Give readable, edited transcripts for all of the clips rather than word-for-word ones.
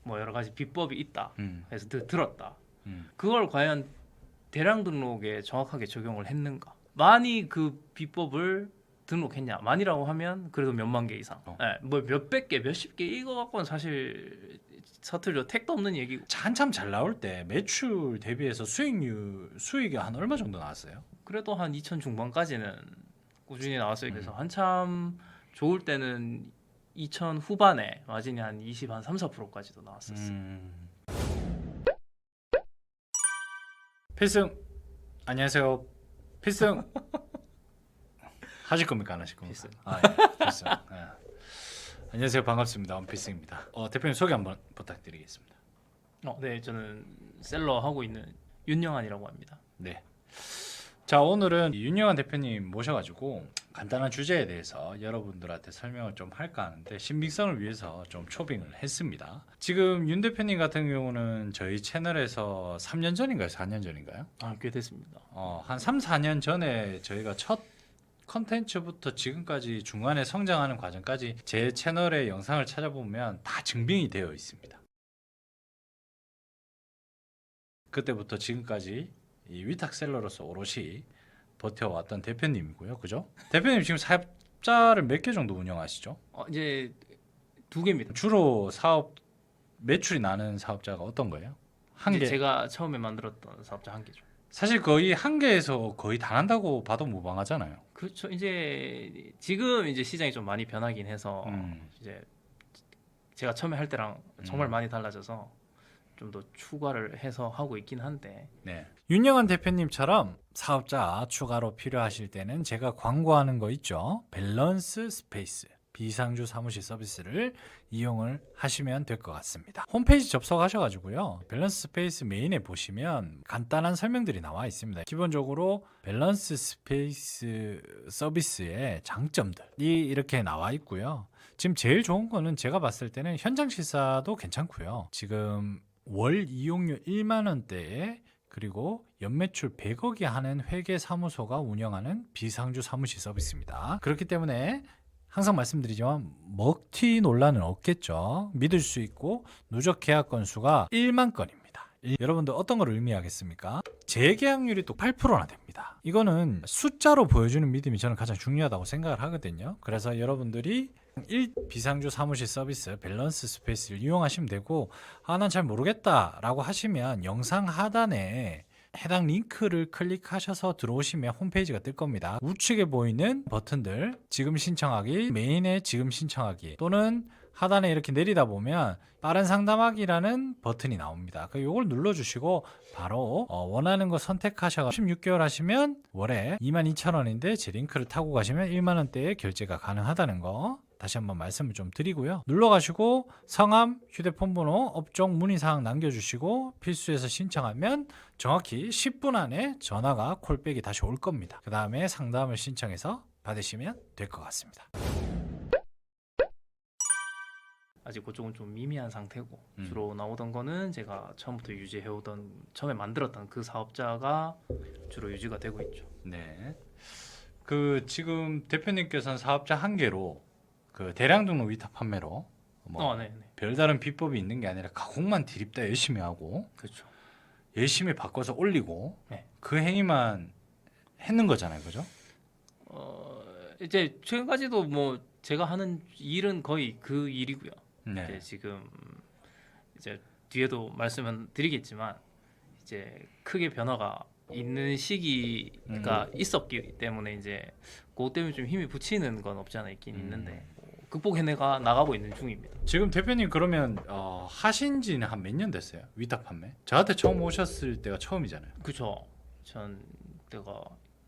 뭐 여러 가지 비법이 있다. 음. 그래서 들었다. 음. 그걸 과연 대량 등록에 정확하게 적용을 했는가? 많이 그 비법을 등록했냐? 많이라고 하면 그래도 몇만 개 이상. 뭐 몇백 개, 몇십 개 이거 갖고는 사실 서툴죠. 택도 없는 얘기고. 한참 잘 나올 때 매출 대비해서 수익이 한 얼마 정도 나왔어요? 그래도 한 2천 중반까지는 꾸준히 나왔어요. 그래서 음. 한참 좋을 때는 2천 후반에 마진이 한 20, 한 3, 4%까지도 나왔었어요. 필승 안녕하세요. 필승 하실 겁니까 안 하실 겁니까? 필승. 예, 필승. 예. 안녕하세요, 반갑습니다. 원필승입니다. 대표님 소개 한번 부탁드리겠습니다. 네, 저는 셀러 하고 있는 윤영환이라고 합니다. 네. 자, 오늘은 윤영환 대표님 모셔가지고 간단한 주제에 대해서 여러분들한테 설명을 좀 할까 하는데 신빙성을 위해서 좀 초빙을 했습니다. 지금 윤 대표님 같은 경우는 저희 채널에서 3년 전인가요? 4년 전인가요? 꽤 됐습니다. 한 3, 4년 전에 저희가 첫 컨텐츠부터 지금까지 중간에 성장하는 과정까지 제 채널의 영상을 찾아보면 다 증빙이 되어 있습니다. 그때부터 지금까지 이 위탁셀러로서 오롯이 버텨왔던 대표님이고요. 그죠? 대표님 지금 사업자를 몇 개 정도 운영하시죠? 이제 2개입니다. 주로 사업 매출이 나는 사업자가 어떤 거예요? 한 이제 개. 제가 처음에 만들었던 사업자 1개죠. 사실 거의 한 개에서 거의 다 난다고 봐도 무방하잖아요. 그렇죠. 이제 지금 이제 시장이 좀 많이 변하긴 해서 이제 제가 처음에 할 때랑 정말 많이 달라져서 좀 더 추가를 해서 하고 있긴 한데. 네. 윤영환 대표님처럼 사업자 추가로 필요하실 때는 제가 광고하는 거 있죠. 밸런스 스페이스 비상주 사무실 서비스를 이용을 하시면 될 것 같습니다. 홈페이지 접속하셔가지고요. 밸런스 스페이스 메인에 보시면 간단한 설명들이 나와 있습니다. 기본적으로 밸런스 스페이스 서비스의 장점들이 이렇게 나와 있고요. 지금 제일 좋은 거는 제가 봤을 때는 현장 실사도 괜찮고요. 지금 월 이용료 1만 원대에 그리고 연매출 100억이 하는 회계사무소가 운영하는 비상주 사무실 서비스입니다. 그렇기 때문에 항상 말씀드리지만 먹튀 논란은 없겠죠. 믿을 수 있고 누적 계약 건수가 1만 건입니다. 여러분들 어떤 걸 의미하겠습니까? 재계약률이 또 8%나 됩니다. 이거는 숫자로 보여주는 믿음이 저는 가장 중요하다고 생각을 하거든요. 그래서 여러분들이 비상주 사무실 서비스 밸런스 스페이스를 이용하시면 되고 난 잘 모르겠다 라고 하시면 영상 하단에 해당 링크를 클릭하셔서 들어오시면 홈페이지가 뜰 겁니다. 우측에 보이는 버튼들 지금 신청하기, 메인에 지금 신청하기 또는 하단에 이렇게 내리다 보면 빠른 상담하기라는 버튼이 나옵니다. 이걸 눌러주시고 바로 원하는 거 선택하셔서 16개월 하시면 월에 22,000원인데 제 링크를 타고 가시면 1만 원대의 결제가 가능하다는 거 다시 한번 말씀을 좀 드리고요. 눌러가시고 성함, 휴대폰 번호, 업종, 문의사항 남겨주시고 필수해서 신청하면 정확히 10분 안에 전화가 콜백이 다시 올 겁니다. 그 다음에 상담을 신청해서 받으시면 될 것 같습니다. 아직 그쪽은 좀 미미한 상태고 주로 나오던 거는 제가 처음부터 유지해오던 처음에 만들었던 그 사업자가 주로 유지가 되고 있죠. 네. 지금 대표님께서는 사업자 한 개로 대량 등록 위탁 판매로 네네. 별다른 비법이 있는 게 아니라 가공만 디립다 열심히 하고 그렇죠. 열심히 바꿔서 올리고 네. 그 행위만 했는 거잖아요, 그죠? 이제 최근까지도 뭐 제가 하는 일은 거의 그 일이고요. 네. 이제 지금 이제 뒤에도 말씀을 드리겠지만 이제 크게 변화가 있는 시기가 있었기 때문에 이제 그것 때문에 좀 힘이 붙이는 건 없지 않아 있긴 있는데 극복해내가 나가고 있는 중입니다. 지금 대표님 그러면 하신 지는 한 몇 년 됐어요? 위탁 판매? 저한테 처음 오셨을 때가 처음이잖아요. 그쵸. 전 때가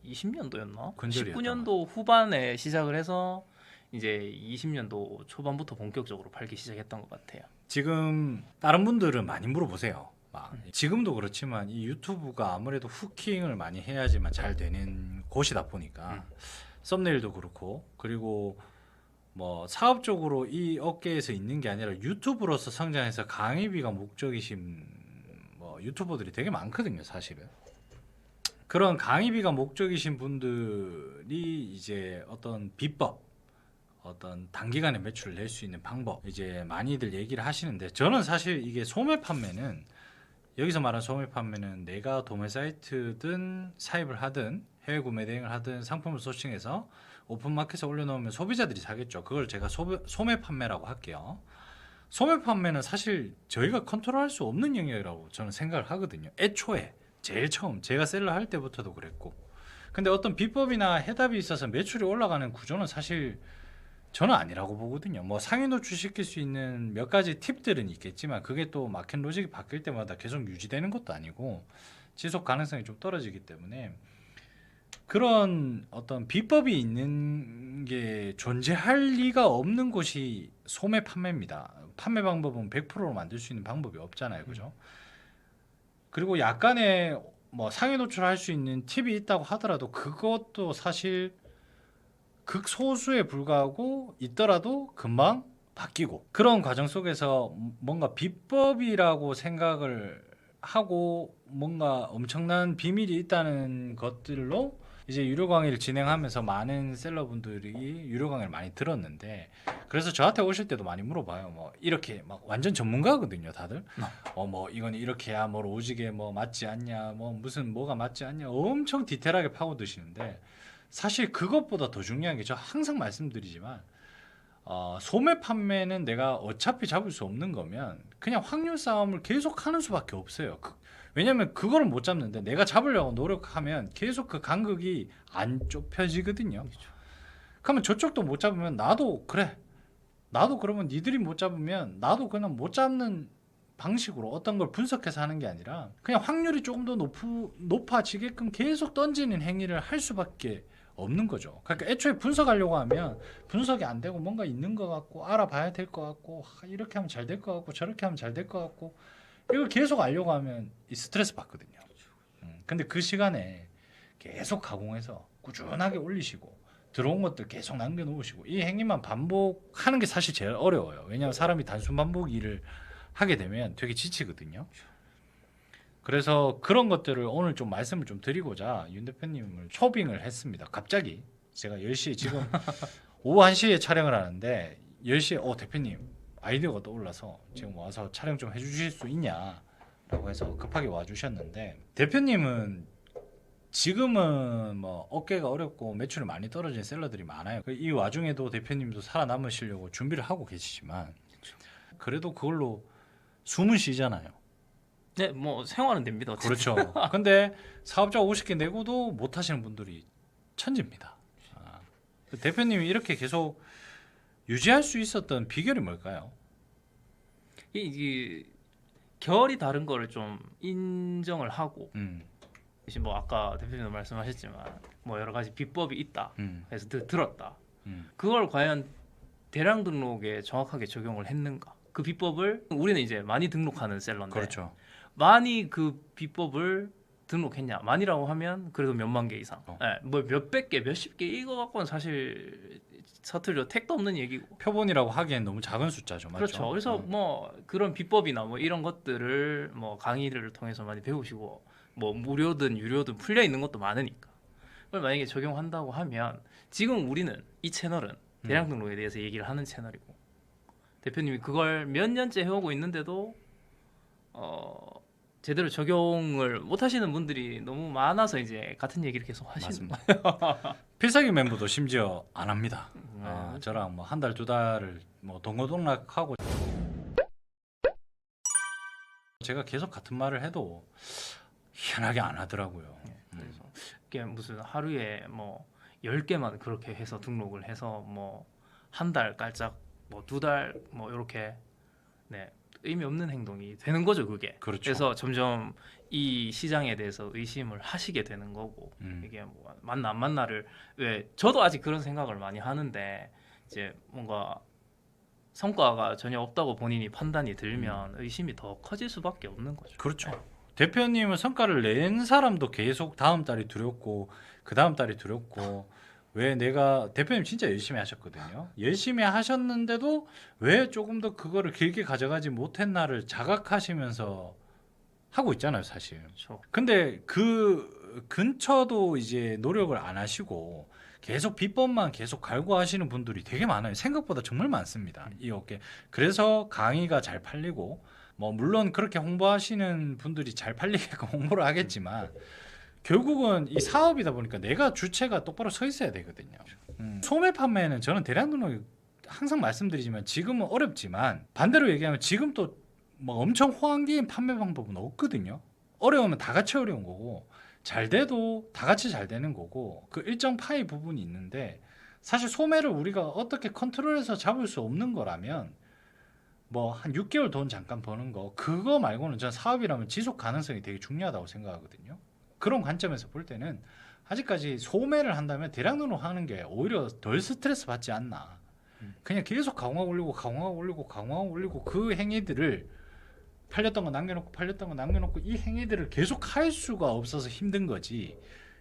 20년도였나? 근절이었던 19년도 후반에 시작을 해서 이제 20년도 초반부터 본격적으로 팔기 시작했던 것 같아요. 지금 다른 분들은 많이 물어보세요. 지금도 그렇지만 이 유튜브가 아무래도 후킹을 많이 해야지만 잘 되는 곳이다 보니까 썸네일도 그렇고 그리고 뭐 사업적으로 이 업계에서 있는 게 아니라 유튜브로서 성장해서 강의비가 목적이신 뭐 유튜버들이 되게 많거든요, 사실은. 그런 강의비가 목적이신 분들이 이제 어떤 비법, 어떤 단기간에 매출을 낼 수 있는 방법 이제 많이들 얘기를 하시는데 저는 사실 이게 소매 판매는 여기서 말하는 소매 판매는 내가 도매 사이트든 사입을 하든 해외 구매 대행을 하든 상품을 소싱해서 오픈마켓에 올려놓으면 소비자들이 사겠죠. 그걸 제가 소매 판매라고 할게요. 소매 판매는 사실 저희가 컨트롤할 수 없는 영역이라고 저는 생각을 하거든요. 애초에 제일 처음 제가 셀러 할 때부터도 그랬고. 근데 어떤 비법이나 해답이 있어서 매출이 올라가는 구조는 사실 저는 아니라고 보거든요. 뭐 상위 노출시킬 수 있는 몇 가지 팁들은 있겠지만 그게 또 마켓 로직이 바뀔 때마다 계속 유지되는 것도 아니고 지속 가능성이 좀 떨어지기 때문에 그런 어떤 비법이 있는 게 존재할 리가 없는 곳이 소매 판매입니다. 판매 방법은 100%로 만들 수 있는 방법이 없잖아요. 그죠? 그리고 약간의 뭐 상위 노출할 수 있는 팁이 있다고 하더라도 그것도 사실 극소수에 불과하고 있더라도 금방 바뀌고 그런 과정 속에서 뭔가 비법이라고 생각을 하고 뭔가 엄청난 비밀이 있다는 것들로 이제 유료 강의를 진행하면서 많은 셀러분들이 유료 강의를 많이 들었는데 그래서 저한테 오실 때도 많이 물어봐요. 뭐 이렇게 막 완전 전문가거든요, 다들. 뭐 이건 이렇게 해야 뭐 오지게 뭐 맞지 않냐, 뭐 무슨 뭐가 맞지 않냐, 엄청 디테일하게 파고드시는데 사실 그것보다 더 중요한 게 저 항상 말씀드리지만 소매 판매는 내가 어차피 잡을 수 없는 거면 그냥 확률 싸움을 계속 하는 수밖에 없어요. 왜냐면 그거를 못 잡는데 내가 잡으려고 노력하면 계속 그 간극이 안 좁혀지거든요. 그렇죠. 그러면 저쪽도 못 잡으면 나도 그래. 나도 그러면 니들이 못 잡으면 나도 그냥 못 잡는 방식으로 어떤 걸 분석해서 하는 게 아니라 그냥 확률이 조금 더 높아지게끔 계속 던지는 행위를 할 수밖에 없는 거죠. 그러니까 애초에 분석하려고 하면 분석이 안 되고 뭔가 있는 것 같고 알아봐야 될 것 같고 이렇게 하면 잘 될 것 같고 저렇게 하면 잘 될 것 같고 이걸 계속 알려고 하면 이 스트레스 받거든요. 근데 그 시간에 계속 가공해서 꾸준하게 올리시고 들어온 것들 계속 남겨놓으시고 이 행위만 반복하는 게 사실 제일 어려워요. 왜냐하면 사람이 단순 반복 일을 하게 되면 되게 지치거든요. 그래서 그런 것들을 오늘 좀 말씀을 좀 드리고자 윤 대표님을 초빙을 했습니다. 갑자기 제가 10시에 지금 오후 1시에 촬영을 하는데 10시에 대표님 아이디어가 떠올라서 지금 와서 촬영 좀 해주실 수 있냐라고 해서 급하게 와주셨는데 대표님은 지금은 뭐 어깨가 어렵고 매출이 많이 떨어진 셀러들이 많아요. 이 와중에도 대표님도 살아남으시려고 준비를 하고 계시지만 그래도 그걸로 숨은 쉬잖아요. 네, 뭐 생활은 됩니다. 어쨌든. 그렇죠. 근데 사업자 50개 내고도 못 하시는 분들이 천지입니다. 대표님이 이렇게 계속 유지할 수 있었던 비결이 뭘까요? 이 결이 다른 거를 좀 인정을 하고 이제 뭐 아까 대표님도 말씀하셨지만 뭐 여러 가지 비법이 있다. 그래서 들었다. 그걸 과연 대량 등록에 정확하게 적용을 했는가? 그 비법을 우리는 이제 많이 등록하는 셀러인데 그렇죠. 많이 그 비법을 등록했냐? 많이라고 하면 그래도 몇만 개 이상. 뭐 몇백 개, 몇십 개 이거 갖고는 사실 서툴러 택도 없는 얘기고. 표본이라고 하기엔 너무 작은 숫자죠, 맞죠? 그렇죠. 그래서 뭐 그런 비법이나 뭐 이런 것들을 뭐 강의를 통해서 많이 배우시고 뭐 무료든 유료든 풀려 있는 것도 많으니까. 그걸 만약에 적용한다고 하면 지금 우리는 이 채널은 대량 등록에 대해서 얘기를 하는 채널이고 대표님이 그걸 몇 년째 해오고 있는데도 제대로 적용을 못 하시는 분들이 너무 많아서 이제 같은 얘기를 계속 하시는 맞습니다. 필살기 멤버도 심지어 안 합니다. 거예요. 저랑 뭐 한 달 두 달을 뭐 동거동락하고 제가 계속 같은 말을 해도 희한하게 안 하더라고요. 그래서 이게 무슨 하루에 뭐 10개만 그렇게 해서 등록을 해서 뭐 한 달 깔짝 뭐 2달 뭐 이렇게 네. 의미 없는 행동이 되는 거죠, 그게. 그렇죠. 그래서 점점 이 시장에 대해서 의심을 하시게 되는 거고 이게 뭐 맞나 안 맞나를 왜 저도 아직 그런 생각을 많이 하는데 이제 뭔가 성과가 전혀 없다고 본인이 판단이 들면 의심이 더 커질 수밖에 없는 거죠. 그렇죠. 대표님은 성과를 낸 사람도 계속 다음 달이 두렵고 그 다음 달이 두렵고 왜 내가 대표님 진짜 열심히 하셨거든요. 열심히 하셨는데도 왜 조금 더 그거를 길게 가져가지 못했나를 자각하시면서 하고 있잖아요, 사실. 그렇죠. 근데 그 근처도 이제 노력을 안 하시고 계속 비법만 계속 갈구하시는 분들이 되게 많아요. 생각보다 정말 많습니다. 이 업계. 그래서 강의가 잘 팔리고 뭐 물론 그렇게 홍보하시는 분들이 잘 팔리게끔 홍보를 하겠지만 결국은 이 사업이다 보니까 내가 주체가 똑바로 서 있어야 되거든요. 소매 판매는 저는 대량 등록 항상 말씀드리지만 지금은 어렵지만 반대로 얘기하면 지금 또 뭐 엄청 호황기인 판매 방법은 없거든요. 어려우면 다 같이 어려운 거고 잘 돼도 다 같이 잘 되는 거고 그 일정 파이 부분이 있는데 사실 소매를 우리가 어떻게 컨트롤해서 잡을 수 없는 거라면 뭐 한 6개월 돈 잠깐 버는 거 그거 말고는 전 사업이라면 지속 가능성이 되게 중요하다고 생각하거든요. 그런 관점에서 볼 때는 아직까지 소매를 한다면 대량 등록하는 게 오히려 덜 스트레스 받지 않나. 그냥 계속 강화 올리고 강화 올리고 강화 올리고 그 행위들을 팔렸던 거 남겨놓고 팔렸던 거 남겨놓고 이 행위들을 계속 할 수가 없어서 힘든 거지.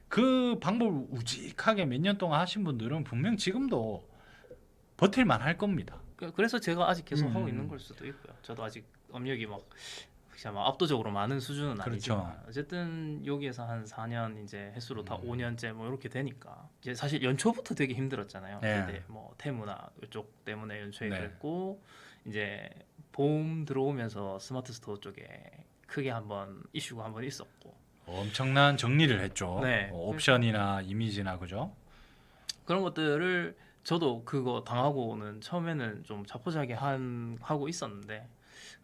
그 방법을 우직하게 몇 년 동안 하신 분들은 분명 지금도 버틸만 할 겁니다. 그래서 제가 아직 계속 하고 있는 걸 수도 있고요. 저도 아직 업력이 막 압도적으로 많은 수준은 그렇죠. 아니지만 어쨌든 여기에서 한 4년 이제 횟수로 다 5년째 뭐 이렇게 되니까 이제 사실 연초부터 되게 힘들었잖아요. 네. 근데 뭐 테무나 이쪽 때문에 연초에 네. 그랬고 이제 봄 들어오면서 스마트 스토어 쪽에 크게 한번 이슈가 한번 있었고 엄청난 정리를 했죠. 네. 옵션이나 이미지나 그죠? 그런 것들을 저도 그거 당하고는 처음에는 좀 자포자기 하고 있었는데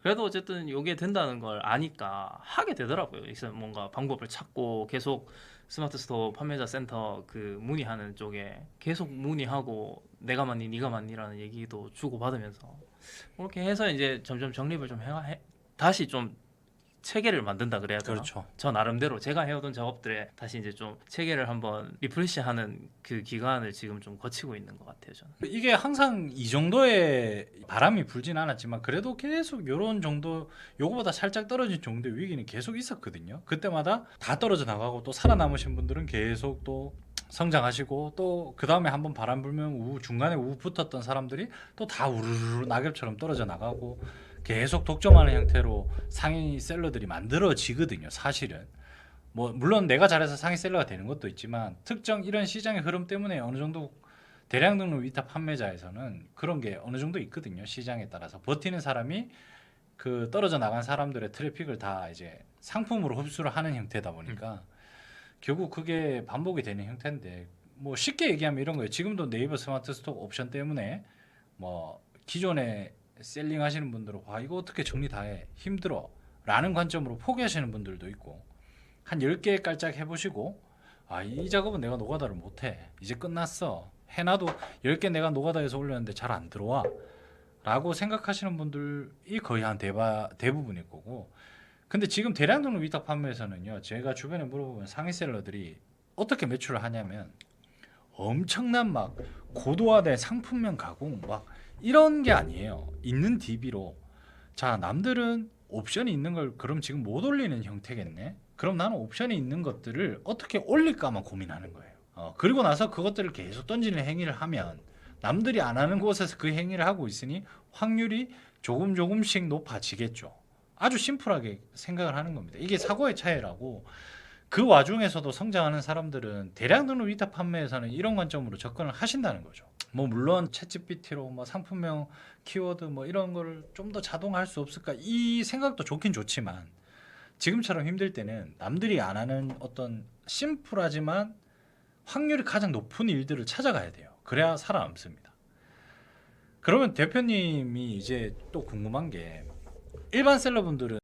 그래도 어쨌든 이게 된다는 걸 아니까 하게 되더라고요. 그래서 뭔가 방법을 찾고 계속 스마트 스토어 판매자 센터 그 문의하는 쪽에 계속 문의하고 내가 맞니 네가 맞니라는 얘기도 주고 받으면서 그렇게 해서 이제 점점 정립을 좀 다시 좀 체계를 만든다 그래야 되나? 그렇죠. 저 나름대로 제가 해오던 작업들에 다시 이제 좀 체계를 한번 리프레시하는 그 기간을 지금 좀 거치고 있는 것 같아요. 저는. 이게 항상 이 정도의 바람이 불진 않았지만 그래도 계속 요런 정도 요거보다 살짝 떨어진 정도의 위기는 계속 있었거든요. 그때마다 다 떨어져 나가고 또 살아남으신 분들은 계속 또 성장하시고 또 그 다음에 한번 바람 불면 중간에 붙었던 사람들이 또 다 우르르 낙엽처럼 떨어져 나가고 계속 독점하는 형태로 상위 셀러들이 만들어지거든요. 사실은 뭐 물론 내가 잘해서 상위 셀러가 되는 것도 있지만 특정 이런 시장의 흐름 때문에 어느 정도 대량 등록 위탁 판매자에서는 그런 게 어느 정도 있거든요. 시장에 따라서 버티는 사람이 그 떨어져 나간 사람들의 트래픽을 다 이제 상품으로 흡수를 하는 형태다 보니까 결국 그게 반복이 되는 형태인데 뭐 쉽게 얘기하면 이런 거예요. 지금도 네이버 스마트 스토어 옵션 때문에 뭐 기존에 셀링 하시는 분들은 와 이거 어떻게 정리 다 해 힘들어 라는 관점으로 포기하시는 분들도 있고 한 10개 깔짝 해보시고 아 이 작업은 내가 노가다를 못해 이제 끝났어 해놔도 10개 내가 노가다에서 올렸는데 잘 안 들어와 라고 생각하시는 분들이 거의 한 대부분일 거고 근데 지금 대량 등록 위탁 판매에서는요 제가 주변에 물어보면 상위 셀러들이 어떻게 매출을 하냐면 엄청난 막 고도화된 상품명 가공 막 이런 게 아니에요. 있는 DB로 자 남들은 옵션이 있는 걸 그럼 지금 못 올리는 형태겠네. 그럼 나는 옵션이 있는 것들을 어떻게 올릴까만 고민하는 거예요. 그리고 나서 그것들을 계속 던지는 행위를 하면 남들이 안 하는 곳에서 그 행위를 하고 있으니 확률이 조금씩 높아지겠죠. 아주 심플하게 생각을 하는 겁니다. 이게 사고의 차이라고 그 와중에서도 성장하는 사람들은 대량 등록 위탁 판매에서는 이런 관점으로 접근을 하신다는 거죠. 뭐 물론 챗GPT로 뭐 상품명 키워드 뭐 이런 거를 좀 더 자동화할 수 없을까 이 생각도 좋긴 좋지만 지금처럼 힘들 때는 남들이 안 하는 어떤 심플하지만 확률이 가장 높은 일들을 찾아가야 돼요. 그래야 살아남습니다. 그러면 대표님이 이제 또 궁금한 게 일반 셀러분들은